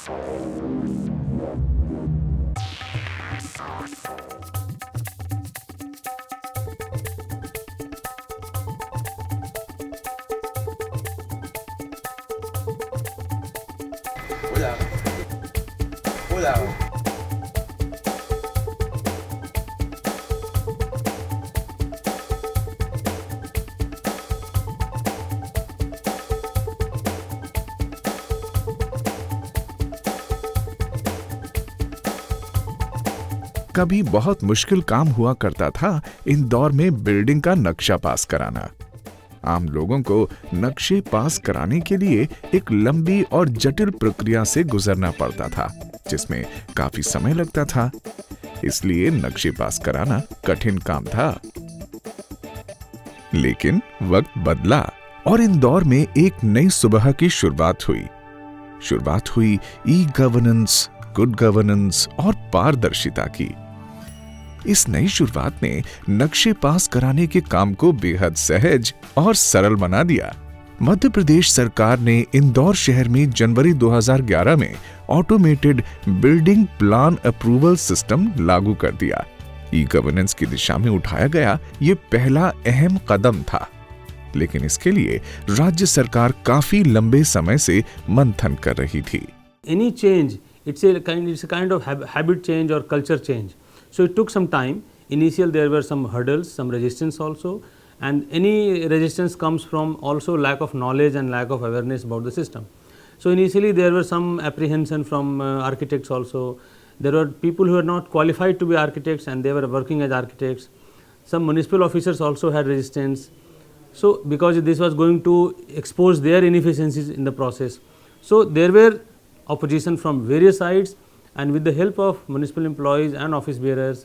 Hola. Hola. कभी बहुत मुश्किल काम हुआ करता था इंदौर में बिल्डिंग का नक्शा पास कराना। आम लोगों को नक्शे पास कराने के लिए एक लंबी और जटिल प्रक्रिया से गुजरना पड़ता था, जिसमें काफी समय लगता था। इसलिए नक्शे पास कराना कठिन काम था। लेकिन वक्त बदला और इंदौर में एक नई सुबह की शुरुआत हुई ई गवर्नेंस, गुड गवर्नेंस और पारदर्शिता की। इस नई शुरुआत ने नक्शे पास कराने के काम को बेहद सहज और सरल बना दिया। मध्य प्रदेश सरकार ने इंदौर शहर में जनवरी 2011 में automated building plan approval system लागू कर दिया। ई गवर्नेंस की दिशा में उठाया गया ये पहला अहम कदम था, लेकिन इसके लिए राज्य सरकार काफी लंबे समय से मंथन कर रही थी। Any change, it's a kind of habit change or culture change. So it took some time. Initially there were some hurdles, some resistance also, and any resistance comes from also lack of knowledge and lack of awareness about the system. So initially there were some apprehension from architects also. There were people who were not qualified to be architects and they were working as architects. Some municipal officers also had resistance. So because this was going to expose their inefficiencies in the process. So there were opposition from various sides, and with the help of municipal employees and office bearers,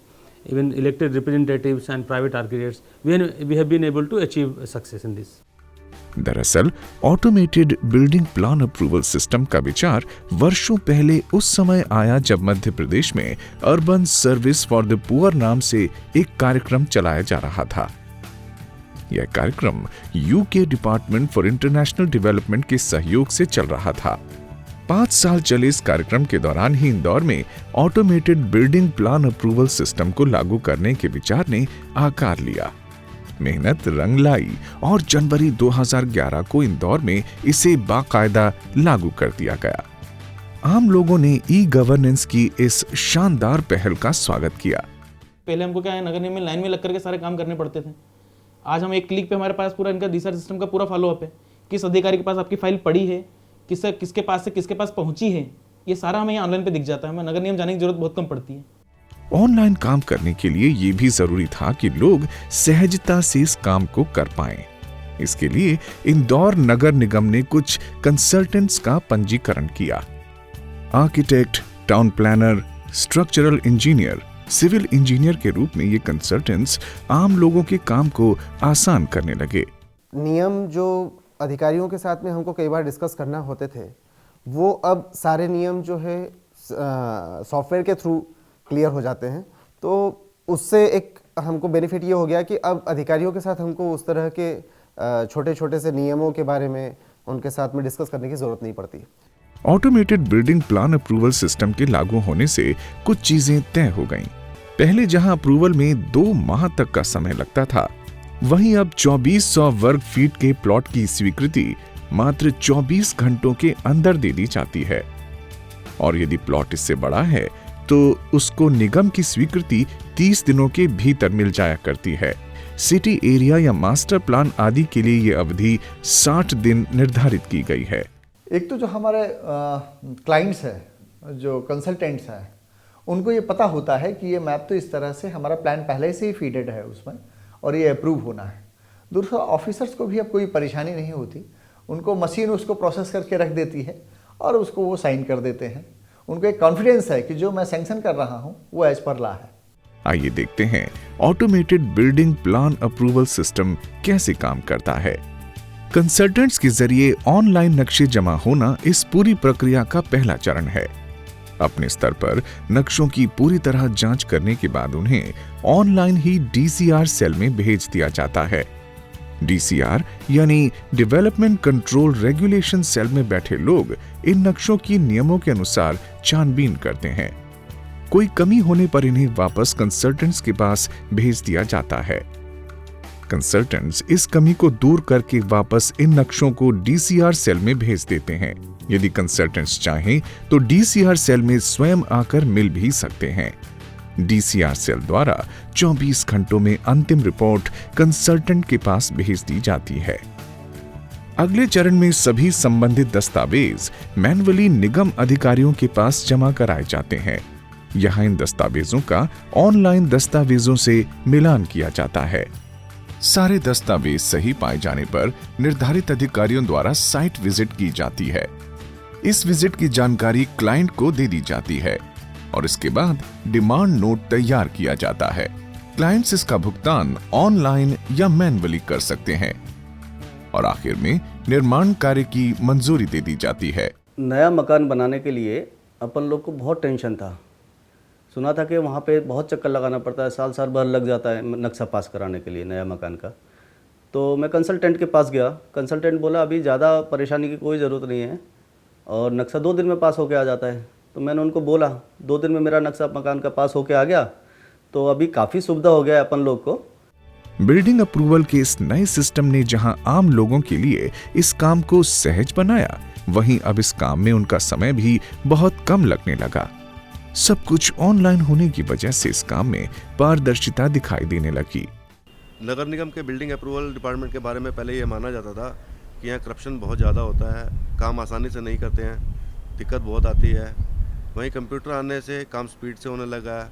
even elected representatives and private architects, we have been able to achieve success in this. दरअसल automated building plan approval system का विचार वर्षों पहले उस समय आया जब मध्य प्रदेश में urban service for the poor नाम से एक कार्यक्रम चलाया जा रहा था। यह कार्यक्रम UK department for international development के सहयोग से चल रहा था। 5 साल चले इस कार्यक्रम के दौरान ही इंदौर में automated building plan approval system को लागू करने के विचार ने आकार लिया। मेहनत रंग लाई और जनवरी 2011 को इंदौर में इसे बाकायदा लागू कर दिया गया। आम लोगों ने ई गवर्नेंस की इस शानदार पहल का स्वागत किया। पहले हमको क्या है, नगर निगम में लाइन में लग करके सारे काम करने पड़ते थे। आज हम एक क्लिक पे हमारे पास पूरा इनका दिशा सिस्टम का पूरा फॉलोअप है। किस अधिकारी के पास आपकी फाइल पड़ी है, किसके पास से किसके पास पहुंची है, ये सारा हमें ऑनलाइन पे दिख जाता है। हमें नगर निगम जाने की जरूरत बहुत कम पड़ती है। ऑनलाइन काम करने के लिए ये भी जरूरी था कि लोग सहजता से इस काम को कर पाएं। इसके लिए इंदौर नगर निगम ने कुछ कंसल्टेंट्स का पंजीकरण किया। Architect, town planner, structural engineer, civil engineer के रूप में ये कंसल्टेंट्स आम लोगों के काम को आसान करने लगे। नियम जो अधिकारियों के साथ में हमको कई बार डिस्कस करना होते थे, वो अब सारे नियम जो है सॉफ्टवेयर के थ्रू क्लियर हो जाते हैं। तो उससे एक हमको बेनिफिट ये हो गया कि अब अधिकारियों के साथ हमको उस तरह के छोटे छोटे से नियमों के बारे में उनके साथ में डिस्कस करने की ज़रूरत नहीं पड़ती। Automated building plan approval system के लागू होने से कुछ चीजें तय हो गईं। पहले जहां अप्रूवल में 2 माह तक का समय लगता था, वहीं अब 2400 वर्ग फीट के प्लॉट की स्वीकृति मात्र 24 घंटों के अंदर दे दी जाती है। और यदि प्लॉट इससे बड़ा है तो उसको निगम की स्वीकृति 30 दिनों के भीतर मिल जाया करती है। सिटी एरिया या मास्टर प्लान आदि के लिए ये अवधि 60 दिन निर्धारित की गई है। एक तो जो हमारे क्लाइंट्स है, जो कंसल्टेंट्स हैं, उनको ये पता होता है कि ये मैप तो इस तरह से हमारा प्लान पहले से ही फीडेड है उसमें और ये अप्रूव होना है। दूसरा, ऑफिसर्स को भी अब कोई परेशानी नहीं होती। उनको मशीन उसको प्रोसेस करके रख देती है और उसको वो साइन कर देते हैं। उनको एक कॉन्फिडेंस है कि जो मैं सैंक्शन कर रहा हूँ वो एज पर लॉ है। आइए देखते हैं automated building plan approval system कैसे काम करता है। कंसल्टेंट्स के जरिए ऑनलाइन नक्शे जमा होना इस पूरी प्रक्रिया का पहला चरण है। अपने स्तर पर नक्शों की पूरी तरह जांच करने के बाद उन्हें ऑनलाइन ही DCR सेल में भेज दिया जाता है। डीसीआर यानी डेवलपमेंट कंट्रोल रेगुलेशन सेल में बैठे लोग इन नक्शों की नियमों के अनुसार छानबीन करते हैं। कोई कमी होने पर इन्हें वापस कंसल्टेंट्स के पास भेज दिया जाता है। कंसल्टेंट्स इस कमी को दूर करके वापस इन नक्शों को डीसीआर सेल में भेज देते हैं। यदि कंसल्टेंट्स चाहें तो डीसीआर सेल में स्वयं आकर मिल भी सकते हैं। डीसीआर सेल द्वारा 24 घंटों में अंतिम रिपोर्ट कंसल्टेंट के पास भेज दी जाती है। अगले चरण में सभी संबंधित दस्तावेज मैन्युअली निगम अधिकारियों के पास जमा कराए जाते हैं। यहाँ इन दस्तावेजों का ऑनलाइन दस्तावेजों से मिलान किया जाता है। सारे दस्तावेज सही पाए जाने पर निर्धारित अधिकारियों द्वारा साइट विजिट की जाती है। इस विजिट की जानकारी क्लाइंट को दे दी जाती है और इसके बाद डिमांड नोट तैयार किया जाता है। क्लाइंट्स इसका भुगतान ऑनलाइन या मैन्युअली कर सकते हैं और आखिर में निर्माण कार्य की मंजूरी दे दी जाती है। नया मकान बनाने के लिए अपन लोग को बहुत टेंशन था। सुना था कि वहाँ पे बहुत चक्कर लगाना पड़ता है, साल साल भर लग जाता है नक्शा पास कराने के लिए नया मकान का। तो मैं कंसल्टेंट के पास गया। कंसल्टेंट बोला अभी ज़्यादा परेशानी की कोई ज़रूरत नहीं है और नक्शा 2 दिन में पास होके आ जाता है। तो मैंने उनको बोला 2 दिन में मेरा नक्शा मकान का पास होके आ गया, तो अभी काफ़ी सुविधा हो गया है अपन लोग को। बिल्डिंग अप्रूवल के इस नए सिस्टम ने जहां आम लोगों के लिए इस काम को सहज बनाया, वहीं अब इस काम में उनका समय भी बहुत कम लगने लगा। सब कुछ ऑनलाइन होने की वजह से इस काम में पारदर्शिता दिखाई देने लगी। नगर निगम के बिल्डिंग अप्रूवल डिपार्टमेंट के बारे में पहले ये माना जाता था कि यहाँ करप्शन बहुत ज़्यादा होता है, काम आसानी से नहीं करते हैं, दिक्कत बहुत आती है। वहीं कंप्यूटर आने से काम स्पीड से होने लगा है,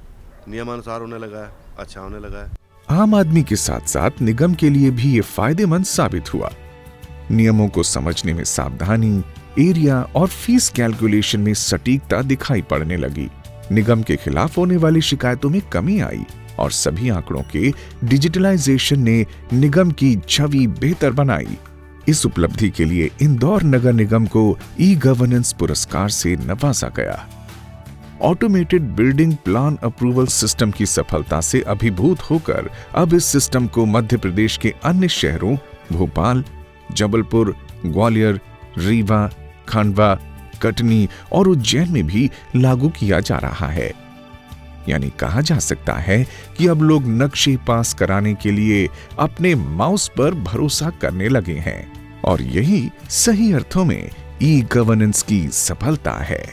नियमानुसार होने लगा है, अच्छा होने लगा है। आम आदमी के साथ साथ निगम के लिए भी ये फायदेमंद साबित हुआ। नियमों को समझने में सावधानी, एरिया और फीस कैलकुलेशन में सटीकता दिखाई पड़ने लगी। निगम के खिलाफ होने वाली शिकायतों में कमी आई और सभी आंकड़ों के डिजिटलाइजेशन ने निगम की छवि बेहतर बनाई। इस उपलब्धि के लिए इंदौर नगर निगम को ई गवर्नेंस पुरस्कार से नवाजा गया। Automated building plan approval system की सफलता से अभिभूत होकर अब इस सिस्टम को मध्य प्रदेश के अन्य शहरों भोपाल, जबलपुर, ग्वालियर, रीवा, खंडवा, कटनी और उज्जैन में भी लागू किया जा रहा है। यानी कहा जा सकता है कि अब लोग नक्शे पास कराने के लिए अपने माउस पर भरोसा करने लगे हैं और यही सही अर्थों में ई गवर्नेंस की सफलता है।